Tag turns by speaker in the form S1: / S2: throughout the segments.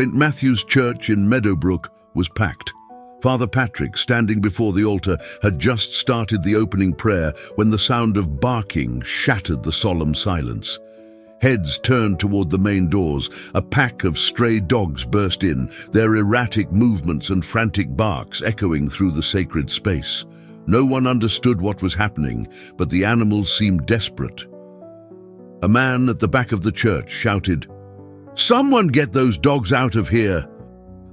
S1: St. Matthew's Church in Meadowbrook was packed. Father Patrick, standing before the altar, had just started the opening prayer when the sound of barking shattered the solemn silence. Heads turned toward the main doors. A pack of stray dogs burst in, their erratic movements and frantic barks echoing through the sacred space. No one understood what was happening, but the animals seemed desperate. A man at the back of the church shouted, "Someone get those dogs out of here!"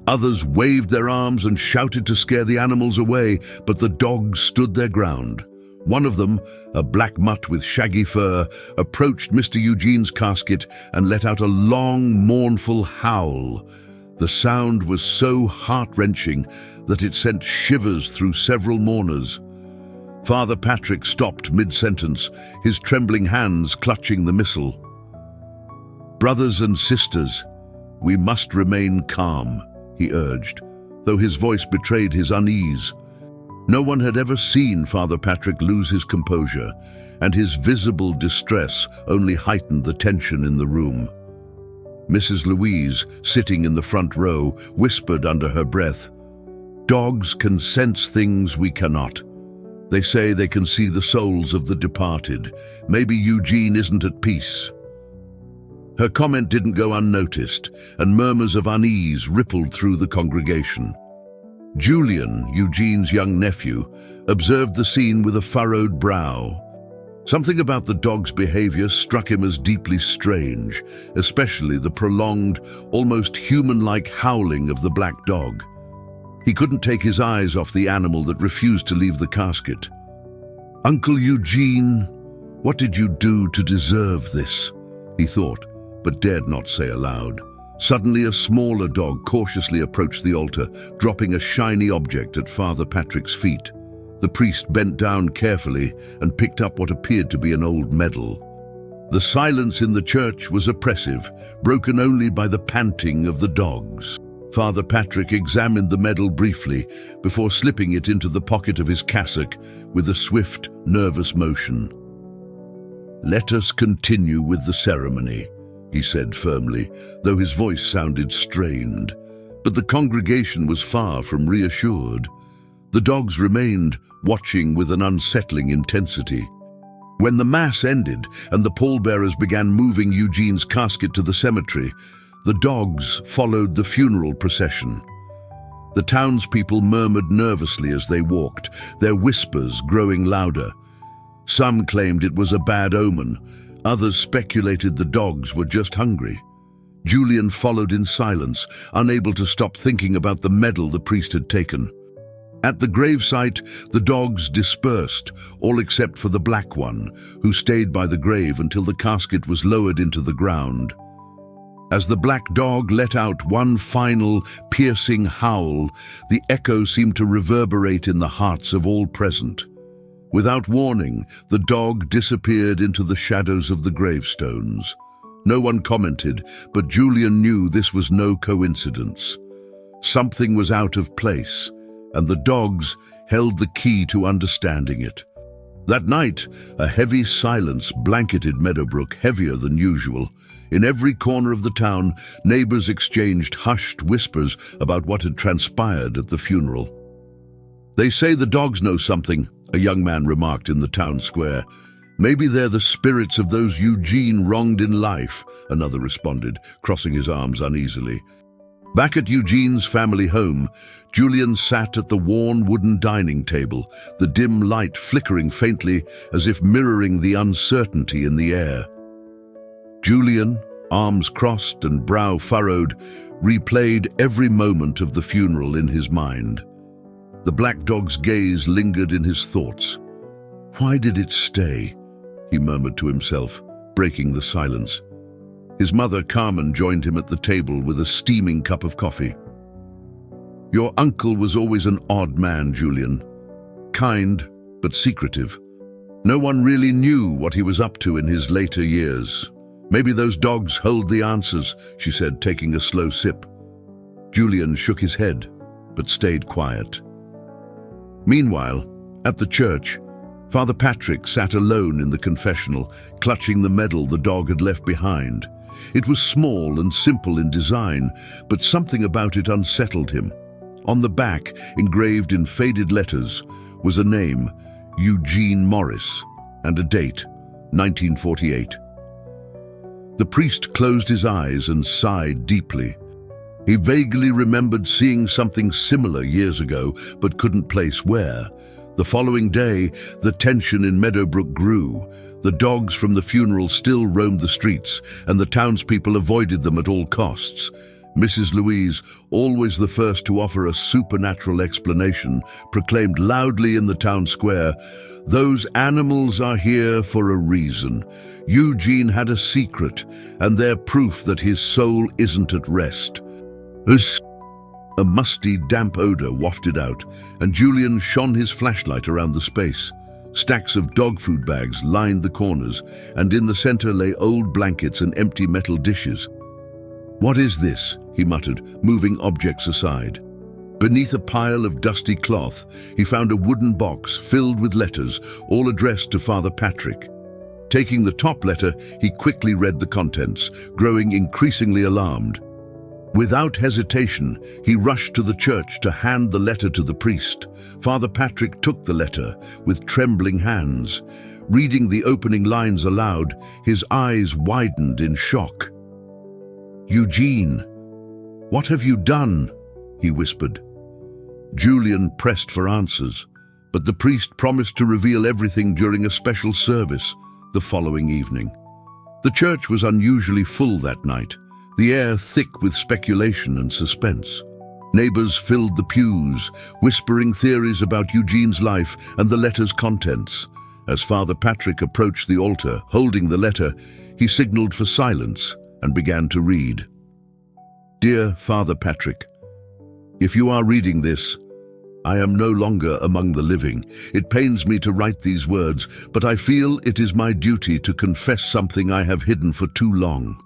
S1: Others waved their arms and shouted to scare the animals away, but the dogs stood their ground. One of them, a black mutt with shaggy fur, approached Mr. Eugene's casket and let out a long, mournful howl. The sound was so heart-wrenching that it sent shivers through several mourners. Father Patrick stopped mid-sentence, his trembling hands clutching the missal. "Brothers and sisters, we must remain calm," he urged, though his voice betrayed his unease. No one had ever seen Father Patrick lose his composure, and his visible distress only heightened the tension in the room. Mrs. Louise, sitting in the front row, whispered under her breath, "Dogs can sense things we cannot. They say they can see the souls of the departed. Maybe Eugene isn't at peace." Her comment didn't go unnoticed, and murmurs of unease rippled through the congregation. Julian, Eugene's young nephew, observed the scene with a furrowed brow. Something about the dog's behavior struck him as deeply strange, especially the prolonged, almost human-like howling of the black dog. He couldn't take his eyes off the animal that refused to leave the casket. "Uncle Eugene, what did you do to deserve this?" he thought, but dared not say aloud. Suddenly, a smaller dog cautiously approached the altar, dropping a shiny object at Father Patrick's feet. The priest bent down carefully and picked up what appeared to be an old medal. The silence in the church was oppressive, broken only by the panting of the dogs. Father Patrick examined the medal briefly before slipping it into the pocket of his cassock with a swift, nervous motion. "Let us continue with the ceremony," he said firmly, though his voice sounded strained. But the congregation was far from reassured. The dogs remained, watching with an unsettling intensity. When the Mass ended and the pallbearers began moving Eugene's casket to the cemetery, the dogs followed the funeral procession. The townspeople murmured nervously as they walked, their whispers growing louder. Some claimed it was a bad omen. Others speculated the dogs were just hungry. Julian followed in silence, unable to stop thinking about the medal the priest had taken. At the gravesite, the dogs dispersed, all except for the black one, who stayed by the grave until the casket was lowered into the ground. As the black dog let out one final, piercing howl, the echo seemed to reverberate in the hearts of all present. Without warning, the dog disappeared into the shadows of the gravestones. No one commented, but Julian knew this was no coincidence. Something was out of place, and the dogs held the key to understanding it. That night, a heavy silence blanketed Meadowbrook, heavier than usual. In every corner of the town, neighbors exchanged hushed whispers about what had transpired at the funeral. "They say the dogs know something," a young man remarked in the town square. "Maybe they're the spirits of those Eugene wronged in life," another responded, crossing his arms uneasily. Back at Eugene's family home, Julian sat at the worn wooden dining table, the dim light flickering faintly as if mirroring the uncertainty in the air. Julian, arms crossed and brow furrowed, replayed every moment of the funeral in his mind. The black dog's gaze lingered in his thoughts. "Why did it stay?" he murmured to himself, breaking the silence. His mother, Carmen, joined him at the table with a steaming cup of coffee. "Your uncle was always an odd man, Julian. Kind, but secretive. No one really knew what he was up to in his later years. Maybe those dogs hold the answers," she said, taking a slow sip. Julian shook his head, but stayed quiet. Meanwhile, at the church, Father Patrick sat alone in the confessional, clutching the medal the dog had left behind. It was small and simple in design, but something about it unsettled him. On the back, engraved in faded letters, was a name, Eugene Morris, and a date, 1948. The priest closed his eyes and sighed deeply. He vaguely remembered seeing something similar years ago, but couldn't place where. The following day, the tension in Meadowbrook grew. The dogs from the funeral still roamed the streets, and the townspeople avoided them at all costs. Mrs. Louise, always the first to offer a supernatural explanation, proclaimed loudly in the town square, "Those animals are here for a reason. Eugene had a secret, and they're proof that his soul isn't at rest." A musty, damp odor wafted out, and Julian shone his flashlight around the space. Stacks of dog food bags lined the corners, and in the center lay old blankets and empty metal dishes. "What is this?" he muttered, moving objects aside. Beneath a pile of dusty cloth, he found a wooden box filled with letters, all addressed to Father Patrick. Taking the top letter, he quickly read the contents, growing increasingly alarmed. Without hesitation, he rushed to the church to hand the letter to the priest. Father Patrick took the letter with trembling hands. Reading the opening lines aloud, his eyes widened in shock. "Eugene, what have you done?" he whispered. Julian pressed for answers, but the priest promised to reveal everything during a special service the following evening. The church was unusually full that night, the air thick with speculation and suspense. Neighbors filled the pews, whispering theories about Eugene's life and the letter's contents. As Father Patrick approached the altar, holding the letter, he signaled for silence and began to read. "Dear Father Patrick, if you are reading this, I am no longer among the living. It pains me to write these words, but I feel it is my duty to confess something I have hidden for too long.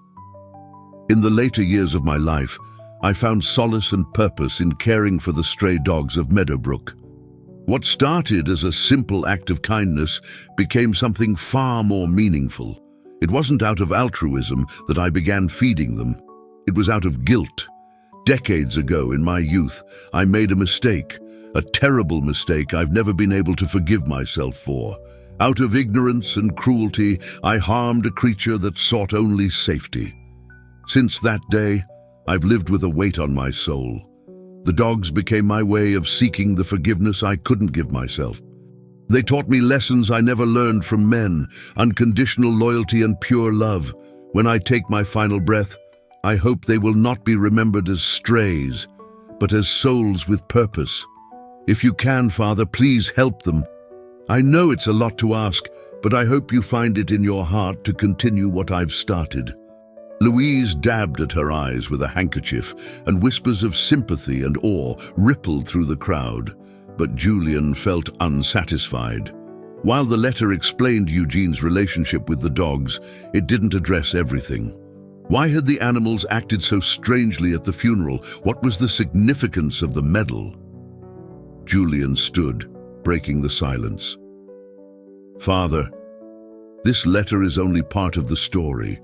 S1: In the later years of my life, I found solace and purpose in caring for the stray dogs of Meadowbrook. What started as a simple act of kindness became something far more meaningful. It wasn't out of altruism that I began feeding them. It was out of guilt. Decades ago, in my youth, I made a mistake, a terrible mistake I've never been able to forgive myself for. Out of ignorance and cruelty, I harmed a creature that sought only safety. Since that day, I've lived with a weight on my soul. The dogs became my way of seeking the forgiveness I couldn't give myself. They taught me lessons I never learned from men, unconditional loyalty and pure love. When I take my final breath, I hope they will not be remembered as strays, but as souls with purpose. If you can, Father, please help them. I know it's a lot to ask, but I hope you find it in your heart to continue what I've started." Louise dabbed at her eyes with a handkerchief, and whispers of sympathy and awe rippled through the crowd, but Julian felt unsatisfied. While the letter explained Eugene's relationship with the dogs, it didn't address everything. Why had the animals acted so strangely at the funeral? What was the significance of the medal? Julian stood, breaking the silence. "Father, this letter is only part of the story.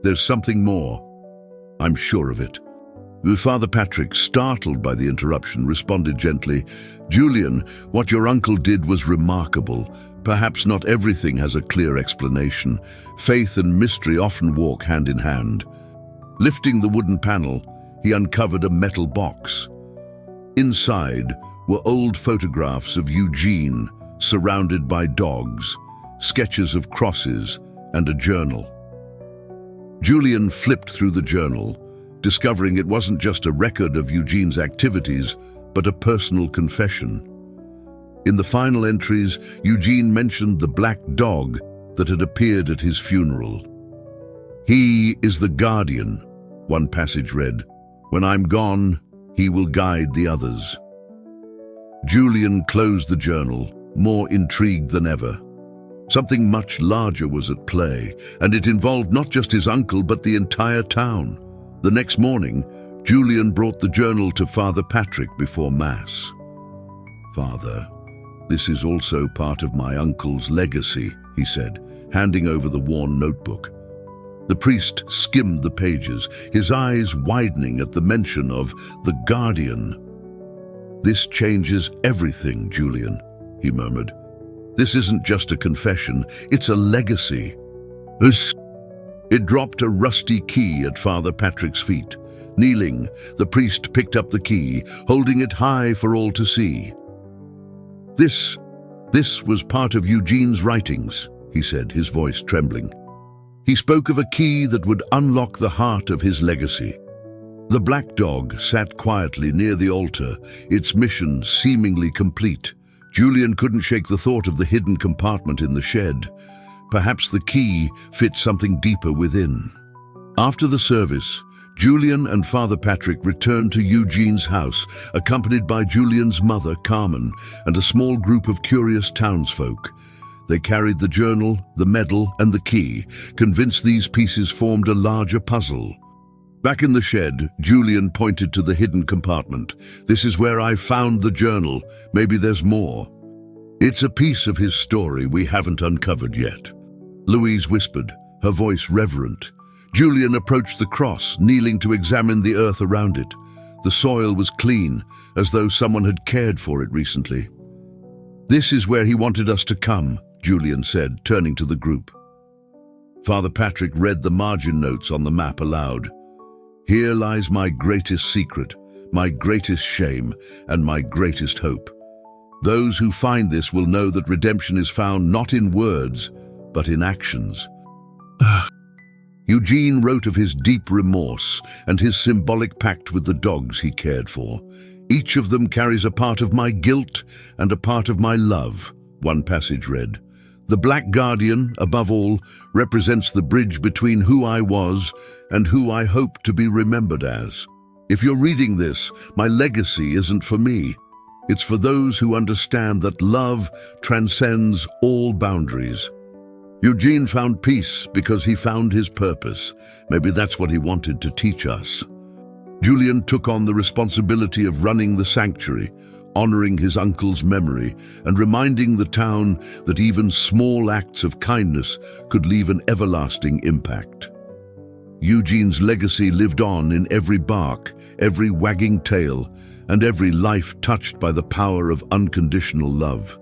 S1: There's something more. I'm sure of it." Father Patrick, startled by the interruption, responded gently, "Julian, what your uncle did was remarkable. Perhaps not everything has a clear explanation. Faith and mystery often walk hand in hand." Lifting the wooden panel, he uncovered a metal box. Inside were old photographs of Eugene, surrounded by dogs, sketches of crosses, and a journal. Julian flipped through the journal, discovering it wasn't just a record of Eugene's activities, but a personal confession. In the final entries, Eugene mentioned the black dog that had appeared at his funeral. "He is the guardian," one passage read. "When I'm gone, he will guide the others." Julian closed the journal, more intrigued than ever. Something much larger was at play, and it involved not just his uncle but the entire town. The next morning, Julian brought the journal to Father Patrick before Mass. "Father, this is also part of my uncle's legacy," he said, handing over the worn notebook. The priest skimmed the pages, his eyes widening at the mention of the Guardian. "This changes everything, Julian," he murmured. "This isn't just a confession, it's a legacy." It dropped a rusty key at Father Patrick's feet. Kneeling, the priest picked up the key, holding it high for all to see. This was part of Eugene's writings," he said, his voice trembling. He spoke of a key that would unlock the heart of his legacy. The black dog sat quietly near the altar, its mission seemingly complete. Julian couldn't shake the thought of the hidden compartment in the shed. Perhaps the key fit something deeper within. After the service, Julian and Father Patrick returned to Eugene's house, accompanied by Julian's mother, Carmen, and a small group of curious townsfolk. They carried the journal, the medal, and the key, convinced these pieces formed a larger puzzle. Back in the shed, Julian pointed to the hidden compartment. "This is where I found the journal. Maybe there's more." "It's a piece of his story we haven't uncovered yet," Louise whispered, her voice reverent. Julian approached the cross, kneeling to examine the earth around it. The soil was clean, as though someone had cared for it recently. "This is where he wanted us to come," Julian said, turning to the group. Father Patrick read the margin notes on the map aloud. "Here lies my greatest secret, my greatest shame, and my greatest hope. Those who find this will know that redemption is found not in words, but in actions." Eugene wrote of his deep remorse and his symbolic pact with the dogs he cared for. "Each of them carries a part of my guilt and a part of my love," one passage read. "The Black Guardian, above all, represents the bridge between who I was and who I hope to be remembered as. If you're reading this, my legacy isn't for me. It's for those who understand that love transcends all boundaries." Eugene found peace because he found his purpose. Maybe that's what he wanted to teach us. Julian took on the responsibility of running the sanctuary, honoring his uncle's memory, and reminding the town that even small acts of kindness could leave an everlasting impact. Eugene's legacy lived on in every bark, every wagging tail, and every life touched by the power of unconditional love.